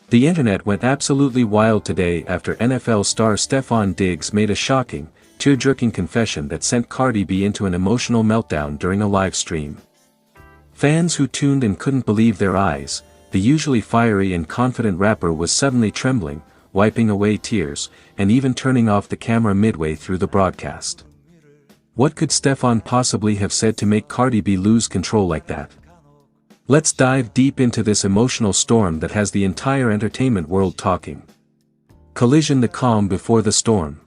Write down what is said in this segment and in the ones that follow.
The internet went absolutely wild today after NFL star Stefon Diggs made a shocking, tear-jerking confession that sent Cardi B into an emotional meltdown during a live stream. Fans who tuned in couldn't believe their eyes. The usually fiery and confident rapper was suddenly trembling, wiping away tears, and even turning off the camera midway through the broadcast. What could Stefon possibly have said to make Cardi B lose control like that? Let's dive deep into this emotional storm that has the entire entertainment world talking. Collision: the calm before the storm.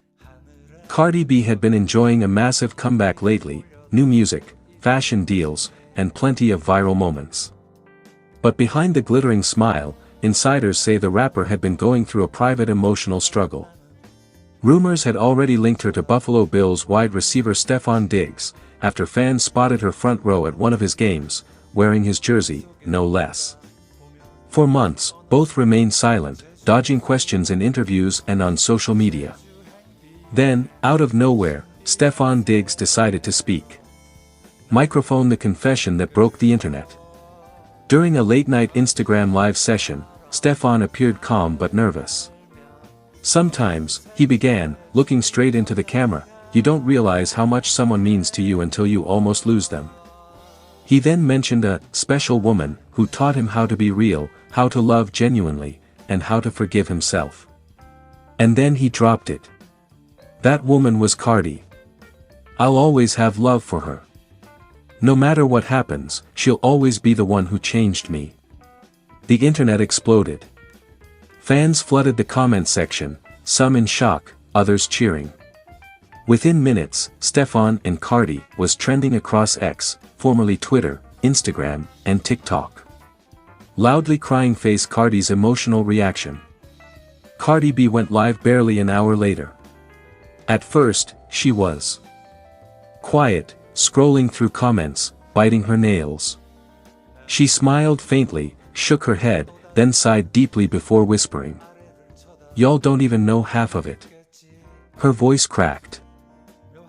Cardi B had been enjoying a massive comeback lately, new music, fashion deals, and plenty of viral moments. But behind the glittering smile, insiders say the rapper had been going through a private emotional struggle. Rumors had already linked her to Buffalo Bills wide receiver Stefon Diggs, after fans spotted her front row at one of his games, wearing his jersey, no less. For months, both remained silent, dodging questions in interviews and on social media. Then, out of nowhere, Stefon Diggs decided to speak. Microphone: the confession that broke the internet. During a late-night Instagram live session, Stefon appeared calm but nervous. Sometimes, he began, looking straight into the camera, you don't realize how much someone means to you until you almost lose them. He then mentioned a special woman who taught him how to be real, how to love genuinely, and how to forgive himself. And then he dropped it. That woman was Cardi. I'll always have love for her. No matter what happens, she'll always be the one who changed me. The internet exploded. Fans flooded the comment section, some in shock, others cheering. Within minutes, Stefon and Cardi was trending across X, formerly Twitter, Instagram, and TikTok. Loudly crying face Cardi's emotional reaction. Cardi B went live barely an hour later. At first, she was quiet, scrolling through comments, biting her nails. She smiled faintly, shook her head, then sighed deeply before whispering, "Y'all don't even know half of it." Her voice cracked.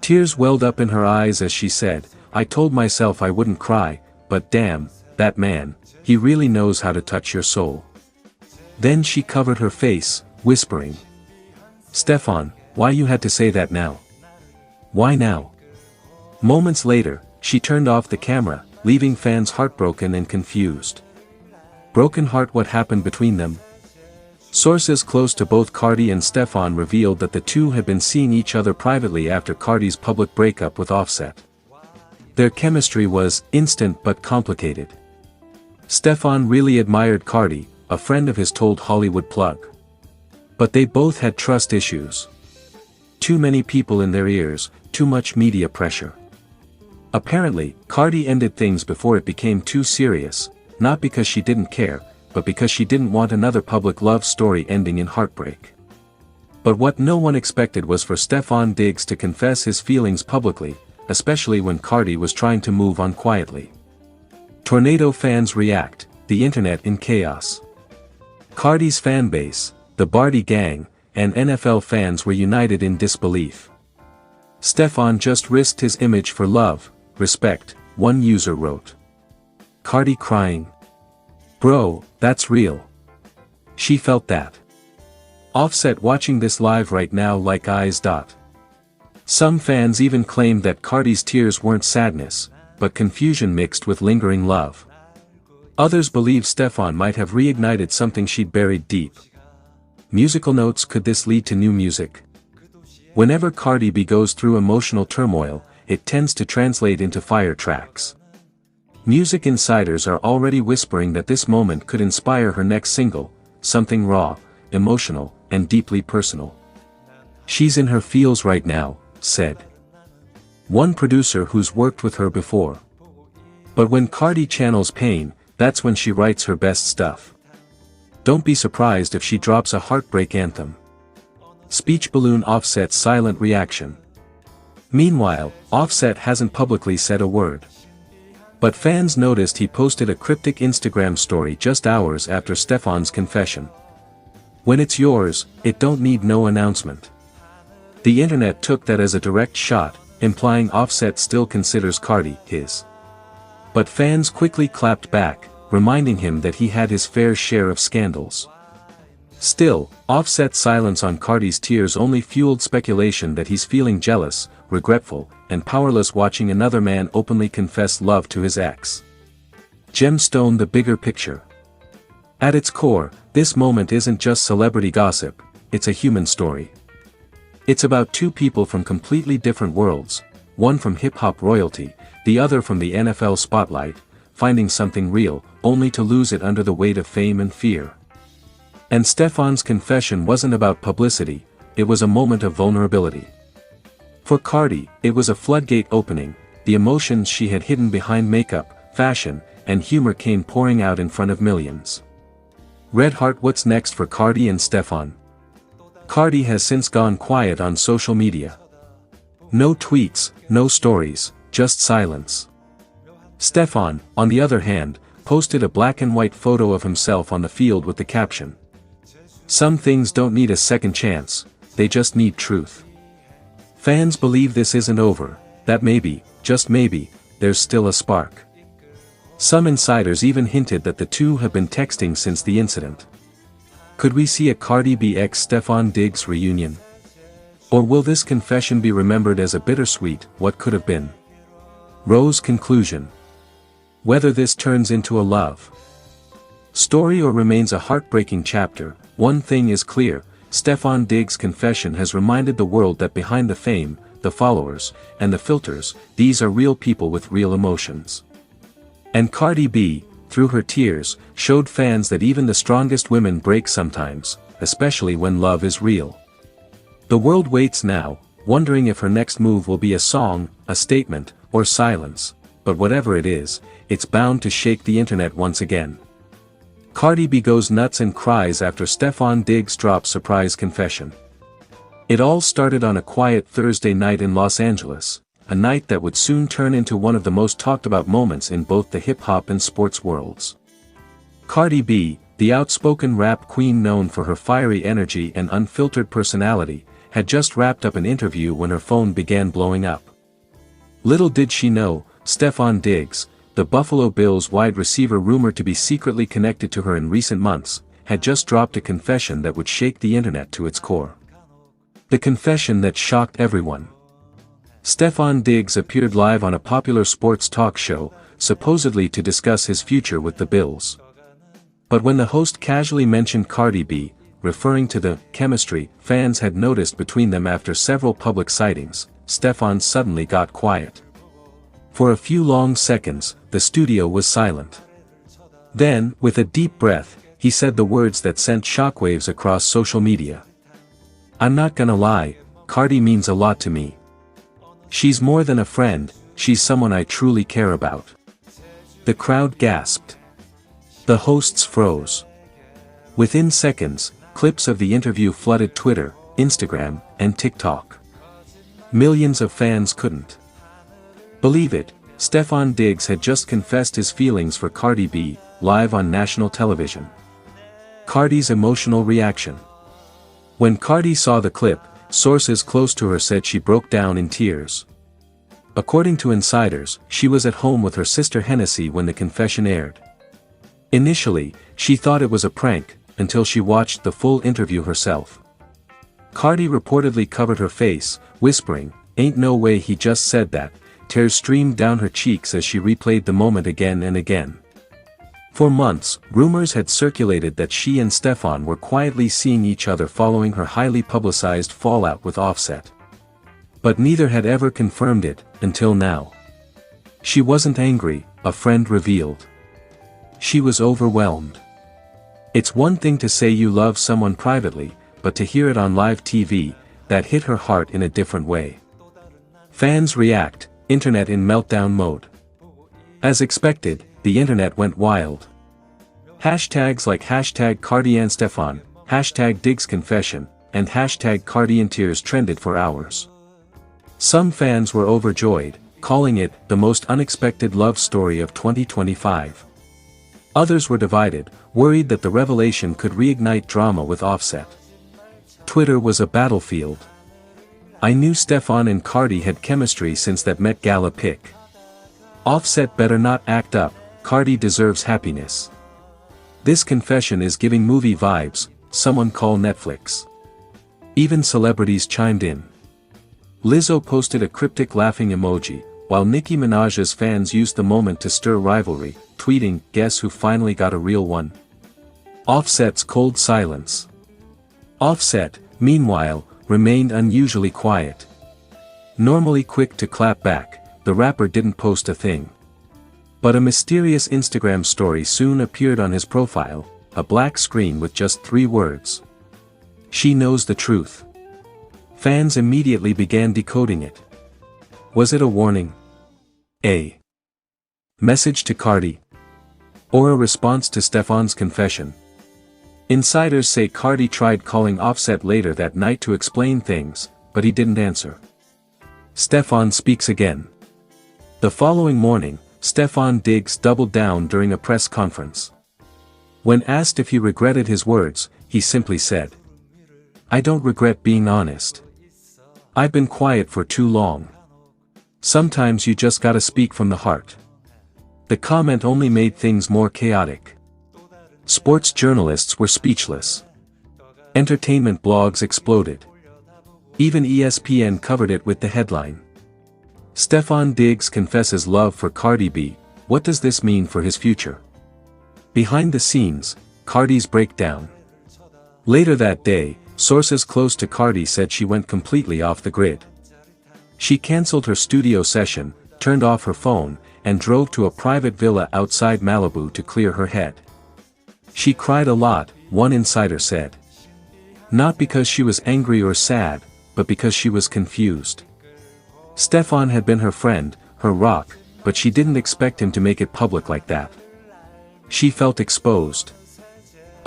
Tears welled up in her eyes as she said, "I told myself I wouldn't cry, but damn, that man, he really knows how to touch your soul." Then she covered her face, whispering, "Stefon, why you had to say that now? Why now?" Moments later, she turned off the camera, leaving fans heartbroken and confused. Broken heart: what happened between them? Sources close to both Cardi and Stefon revealed that the two had been seeing each other privately after Cardi's public breakup with Offset. Their chemistry was instant but complicated. Stefon really admired Cardi, a friend of his told Hollywood Plug. But they both had trust issues. Too many people in their ears, too much media pressure. Apparently, Cardi ended things before it became too serious, not because she didn't care, but because she didn't want another public love story ending in heartbreak. But what no one expected was for Stefon Diggs to confess his feelings publicly, especially when Cardi was trying to move on quietly. Tornado fans react, the internet in chaos. Cardi's fanbase, the Bardi gang, and NFL fans were united in disbelief. Stefon just risked his image for love, respect, one user wrote. Cardi crying. Bro, that's real. She felt that. Offset watching this live right now like eyes. Some fans even claimed that Cardi's tears weren't sadness, but confusion mixed with lingering love. Others believe Stefon might have reignited something she'd buried deep. Musical notes: could this lead to new music? Whenever Cardi B goes through emotional turmoil, it tends to translate into fire tracks. Music insiders are already whispering that this moment could inspire her next single, something raw, emotional, and deeply personal. She's in her feels right now, said one producer who's worked with her before. But when Cardi channels pain, that's when she writes her best stuff. Don't be surprised if she drops a heartbreak anthem. Speech balloon: Offset's silent reaction. Meanwhile, Offset hasn't publicly said a word. But fans noticed he posted a cryptic Instagram story just hours after Stefon's confession. When it's yours, it don't need no announcement. The internet took that as a direct shot, implying Offset still considers Cardi his. But fans quickly clapped back, reminding him that he had his fair share of scandals. Still, Offset's silence on Cardi's tears only fueled speculation that he's feeling jealous, regretful, and powerless watching another man openly confess love to his ex. Gemstone: the bigger picture. At its core, this moment isn't just celebrity gossip, it's a human story. It's about two people from completely different worlds, one from hip-hop royalty, the other from the NFL spotlight, finding something real, only to lose it under the weight of fame and fear. And Stefan's confession wasn't about publicity, it was a moment of vulnerability. For Cardi, it was a floodgate opening, the emotions she had hidden behind makeup, fashion, and humor came pouring out in front of millions. Red Heart: what's next for Cardi and Stefan? Cardi has since gone quiet on social media. No tweets, no stories, just silence. Stefan, on the other hand, posted a black and white photo of himself on the field with the caption, "Some things don't need a second chance, they just need truth." Fans believe this isn't over, that maybe, just maybe, there's still a spark. Some insiders even hinted that the two have been texting since the incident. Could we see a Cardi B x Stefan Diggs reunion? Or will this confession be remembered as a bittersweet "what could have been"? Rose conclusion. Whether this turns into a love story or remains a heartbreaking chapter, one thing is clear: Stefan Diggs' confession has reminded the world that behind the fame, the followers, and the filters, these are real people with real emotions. And Cardi B, through her tears, showed fans that even the strongest women break sometimes, especially when love is real. The world waits now, wondering if her next move will be a song, a statement, or silence, but whatever it is, it's bound to shake the internet once again. Cardi B goes nuts and cries after Stefan Diggs drops surprise confession. It all started on a quiet Thursday night in Los Angeles, a night that would soon turn into one of the most talked about moments in both the hip-hop and sports worlds. Cardi B, the outspoken rap queen known for her fiery energy and unfiltered personality, had just wrapped up an interview when her phone began blowing up. Little did she know, Stefan Diggs, the Buffalo Bills wide receiver rumored to be secretly connected to her in recent months, had just dropped a confession that would shake the internet to its core. The confession that shocked everyone. Stefan Diggs appeared live on a popular sports talk show, supposedly to discuss his future with the Bills. But when the host casually mentioned Cardi B, referring to the chemistry fans had noticed between them after several public sightings, Stefan suddenly got quiet. For a few long seconds, the studio was silent. Then, with a deep breath, he said the words that sent shockwaves across social media. "I'm not gonna lie, Cardi means a lot to me. She's more than a friend, she's someone I truly care about." The crowd gasped. The hosts froze. Within seconds, clips of the interview flooded Twitter, Instagram, and TikTok. Millions of fans couldn't believe it. Stefan Diggs had just confessed his feelings for Cardi B, live on national television. Cardi's emotional reaction. When Cardi saw the clip, sources close to her said she broke down in tears. According to insiders, she was at home with her sister Hennessy when the confession aired. Initially, she thought it was a prank, until she watched the full interview herself. Cardi reportedly covered her face, whispering, "Ain't no way he just said that." Tears streamed down her cheeks as she replayed the moment again and again. For months, rumors had circulated that she and Stefan were quietly seeing each other following her highly publicized fallout with Offset. But neither had ever confirmed it, until now. She wasn't angry, a friend revealed. She was overwhelmed. It's one thing to say you love someone privately, but to hear it on live TV, that hit her heart in a different way. Fans react, internet in meltdown mode. As expected, the internet went wild. Hashtags like #CardiandStefan, #DiggsConfession, and #CardiandTears trended for hours. Some fans were overjoyed, calling it the most unexpected love story of 2025. Others were divided, worried that the revelation could reignite drama with Offset. Twitter was a battlefield. "I knew Stefan and Cardi had chemistry since that Met Gala pic. Offset better not act up, Cardi deserves happiness. This confession is giving movie vibes," someone call Netflix. Even celebrities chimed in. Lizzo posted a cryptic laughing emoji, while Nicki Minaj's fans used the moment to stir rivalry, tweeting, "Guess who finally got a real one?" Offset's cold silence. Offset, meanwhile, remained unusually quiet. Normally quick to clap back, the rapper didn't post a thing. But a mysterious Instagram story soon appeared on his profile, a black screen with just 3 words. "She knows the truth." Fans immediately began decoding it. Was it a warning? A message to Cardi? Or a response to Stefan's confession? Insiders say Cardi tried calling Offset later that night to explain things, but he didn't answer. Stefan speaks again. The following morning, Stefan Diggs doubled down during a press conference. When asked if he regretted his words, he simply said, "I don't regret being honest. I've been quiet for too long. Sometimes you just gotta speak from the heart." The comment only made things more chaotic. Sports journalists were speechless. Entertainment blogs exploded. Even ESPN covered it with the headline, "Stefan Diggs confesses love for Cardi B, what does this mean for his future?" Behind the scenes, Cardi's breakdown. Later that day, sources close to Cardi said she went completely off the grid. She cancelled her studio session, turned off her phone, and drove to a private villa outside Malibu to clear her head. She cried a lot, one insider said. Not because she was angry or sad, but because she was confused. Stefan had been her friend, her rock, but she didn't expect him to make it public like that. She felt exposed.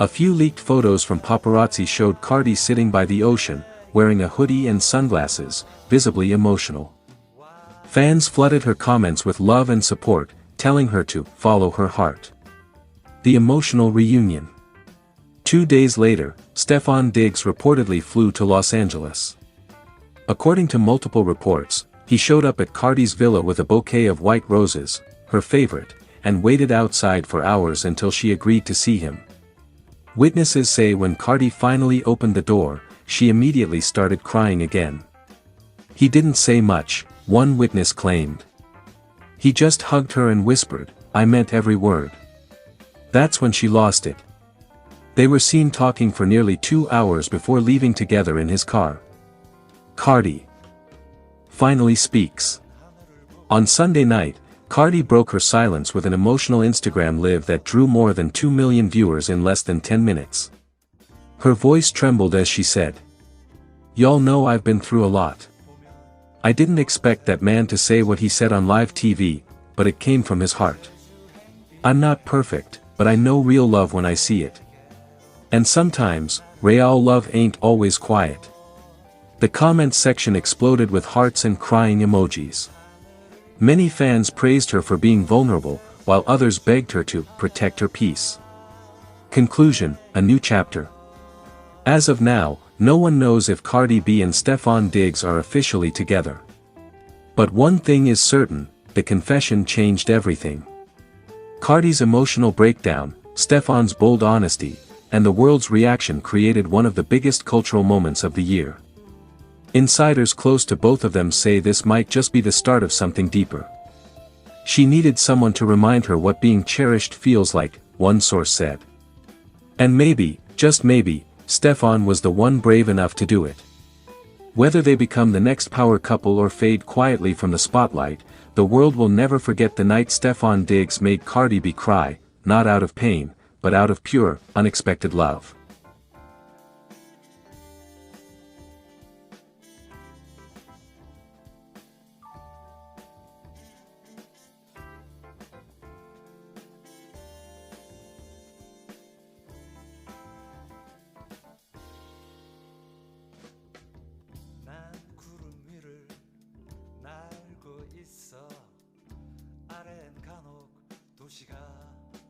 A few leaked photos from paparazzi showed Cardi sitting by the ocean, wearing a hoodie and sunglasses, visibly emotional. Fans flooded her comments with love and support, telling her to follow her heart. The emotional reunion. 2 days later, Stefan Diggs reportedly flew to Los Angeles. According to multiple reports, he showed up at Cardi's villa with a bouquet of white roses, her favorite, and waited outside for hours until she agreed to see him. Witnesses say when Cardi finally opened the door, she immediately started crying again. He didn't say much, one witness claimed. He just hugged her and whispered, "I meant every word." That's when she lost it. They were seen talking for nearly 2 hours before leaving together in his car. Cardi finally speaks. On Sunday night, Cardi broke her silence with an emotional Instagram live that drew more than 2 million viewers in less than 10 minutes. Her voice trembled as she said, "Y'all know I've been through a lot. I didn't expect that man to say what he said on live TV, but it came from his heart. I'm not perfect, but I know real love when I see it. And sometimes, real love ain't always quiet." The comment section exploded with hearts and crying emojis. Many fans praised her for being vulnerable, while others begged her to protect her peace. Conclusion, a new chapter. As of now, no one knows if Cardi B and Stefan Diggs are officially together. But one thing is certain, the confession changed everything. Cardi's emotional breakdown, Stefan's bold honesty, and the world's reaction created one of the biggest cultural moments of the year. Insiders close to both of them say this might just be the start of something deeper. She needed someone to remind her what being cherished feels like, one source said. And maybe, just maybe, Stefan was the one brave enough to do it. Whether they become the next power couple or fade quietly from the spotlight, the world will never forget the night Stefan Diggs made Cardi B cry, not out of pain, but out of pure, unexpected love. 도시가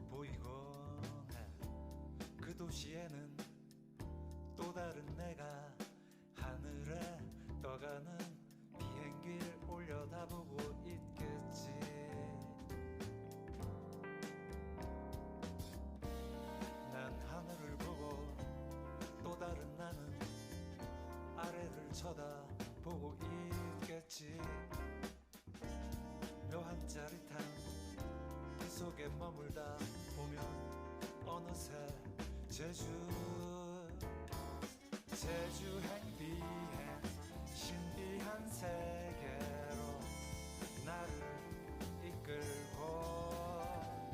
보이곤 해. 그 도시에는 또 다른 내가 하늘에 떠가는 비행기를 올려다보고 있겠지. 난 하늘을 보고 쳐다보고 있겠지. 묘한 짜릿함 그 속에 머물다 보면 어느새 제주